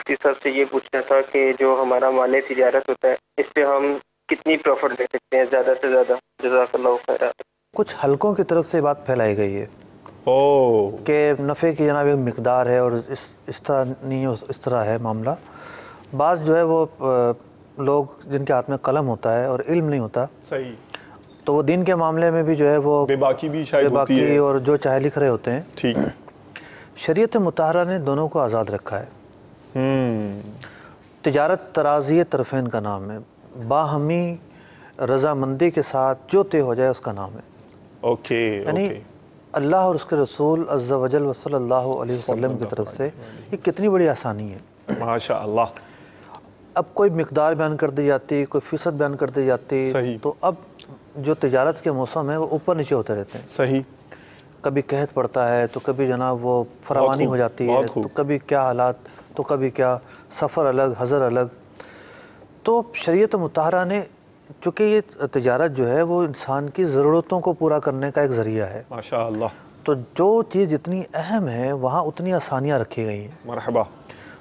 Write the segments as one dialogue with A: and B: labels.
A: مفتی صاحب سے یہ پوچھنا تھا کہ جو ہمارا مال تجارت ہوتا ہے اس پہ ہم کتنی پروفٹ لے سکتے ہیں زیادہ سے زیادہ؟ جزاک اللہ خیر۔
B: کچھ حلقوں کی طرف سے بات پھیلائی گئی ہے کہ نفع کی جناب ایک مقدار ہے اور اس طرح نہیں اس طرح ہے معاملہ۔ بعض جو ہے وہ لوگ جن کے ہاتھ میں قلم ہوتا ہے اور علم نہیں ہوتا،
C: صحیح،
B: تو وہ دین کے معاملے میں بھی جو ہے وہ
C: بے باکی بھی شاید ہوتی ہے،
B: اور جو چاہے لکھ رہے ہوتے ہیں۔
C: ٹھیک،
B: شریعت مطہرہ نے دونوں کو آزاد رکھا ہے۔ تجارت ترازی طرفین کا نام ہے، باہمی رضامندی کے ساتھ جو طے ہو جائے اس کا نام ہے۔
C: اوکے،
B: یعنی اللہ اور اس کے رسول عز و جل و صلی اللہ علیہ وسلم کی طرف سے یہ کتنی بڑی آسانی ہے،
C: ماشاء اللہ۔
B: اب کوئی مقدار بیان کر دی جاتی، کوئی فیصد بیان کر دی جاتی، تو اب جو تجارت کے موسم ہے وہ اوپر نیچے ہوتے رہتے ہیں۔
C: صحیح،
B: کبھی قحط پڑتا ہے تو کبھی جناب وہ فراوانی ہو جاتی ہے، تو کبھی کیا حالات، تو کبھی کیا، سفر الگ حضر الگ۔ تو شریعت مطہرہ نے، چونکہ یہ تجارت جو ہے وہ انسان کی ضرورتوں کو پورا کرنے کا ایک ذریعہ ہے،
C: ماشاء اللہ،
B: تو جو چیز جتنی اہم ہے وہاں اتنی آسانیاں رکھی گئی ہیں۔
C: مرحبا۔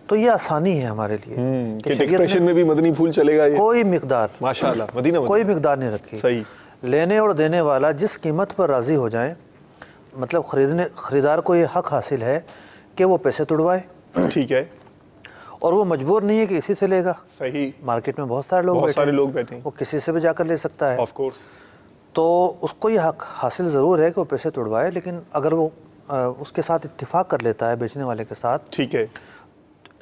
B: تو یہ آسانی ہے ہمارے لیے
C: کہ ڈکٹیشن میں بھی مدنی پھول چلے گا، یہ
B: کوئی مقدار،
C: ماشاء اللہ، مدینہ
B: کوئی مقدار نہیں رکھی۔
C: صحیح،
B: لینے اور دینے والا جس قیمت پر راضی ہو جائیں، مطلب خریدار کو یہ حق حاصل ہے کہ وہ پیسے توڑوائے،
C: ٹھیک ہے،
B: اور وہ مجبور نہیں ہے کہ اسی سے لے گا۔
C: صحیح،
B: مارکیٹ میں بہت سارے لوگ بیٹھے ہیں، وہ کسی سے بھی جا کر لے سکتا ہے،
C: آف کورس۔
B: تو اس کو یہ حق حاصل ضرور ہے کہ وہ پیسے توڑوائے، لیکن اگر وہ اس کے ساتھ اتفاق کر لیتا ہے بیچنے والے کے ساتھ،
C: ٹھیک ہے،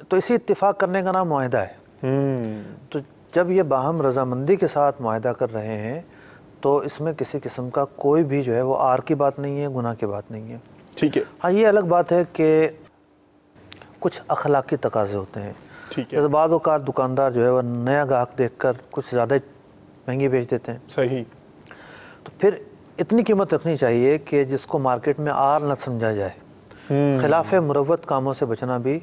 B: تو اسی اتفاق کرنے کا نام معاہدہ ہے۔ تو جب یہ باہم رضامندی کے ساتھ معاہدہ کر رہے ہیں تو اس میں کسی قسم کا کوئی بھی جو ہے وہ آر کی بات نہیں ہے، گناہ کی بات نہیں ہے۔
C: ٹھیک ہے،
B: ہاں یہ الگ بات ہے کہ کچھ اخلاقی تقاضے ہوتے ہیں۔
C: ٹھیک ہے،
B: جیسے بعض اوقات دکاندار جو ہے وہ نیا گاہک دیکھ کر کچھ زیادہ مہنگی بیچ دیتے ہیں،
C: صحیح،
B: تو پھر اتنی قیمت رکھنی چاہیے کہ جس کو مارکیٹ میں آر نہ سمجھا جائے۔ خلاف مروت کاموں سے بچنا بھی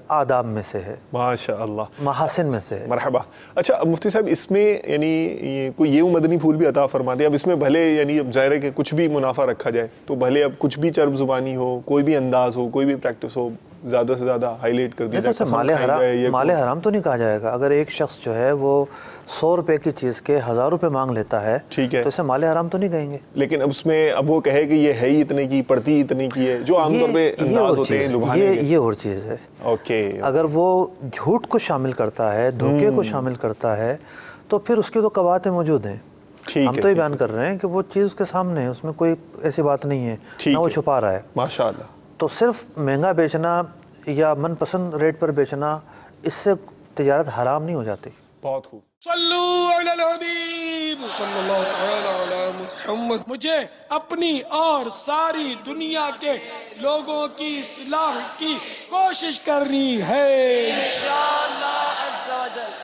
B: آداب میں سے ہے،
C: ماشاء اللہ،
B: محاسن میں سے ہے۔
C: مرحبا۔ اچھا مفتی صاحب، اس میں یعنی کوئی یہ مدنی پھول بھی عطا فرما دے، اب اس میں بھلے یعنی اب ظاہر ہے کہ کچھ بھی منافع رکھا جائے، تو بھلے اب کچھ بھی چرب زبانی ہو، کوئی بھی انداز ہو، کوئی بھی پریکٹس ہو، زیادہ سے زیادہ ہائی لائٹ کر دیا جائے،
B: مال حرام تو نہیں کہا جائے گا۔ اگر ایک شخص جو ہے وہ 100 روپے کی چیز کے 1000 روپے مانگ لیتا ہے،
C: ٹھیک ہے،
B: تو اسے مال حرام تو نہیں کہیں گے۔
C: لیکن اب اس میں اب وہ کہے کہ یہ ہے ہی اتنے کی، پڑتی اتنے کی ہے، جو عام طور پہ انداز ہوتے ہیں لبھانے کے،
B: یہ اور چیز ہے۔
C: اوکے،
B: اگر وہ جھوٹ کو شامل کرتا ہے، دھوکے کو شامل کرتا ہے، تو پھر اس کی تو قواعد موجود ہیں۔ ہم تو یہ بیان کر رہے ہیں کہ وہ چیز اس کے سامنے ہے، اس میں کوئی ایسی بات نہیں ہے، نہ وہ چھپا رہا ہے۔
C: ماشاء اللہ۔
B: تو صرف مہنگا بیچنا یا من پسند ریٹ پر بیچنا، اس سے تجارت حرام نہیں ہو جاتی۔
C: بہت خوب۔
D: صلو علی الحبیب صلی اللہ تعالی علی محمد۔ مجھے اپنی اور ساری دنیا کے لوگوں کی اصلاح کی کوشش کرنی ہے، انشاءاللہ عز و جل۔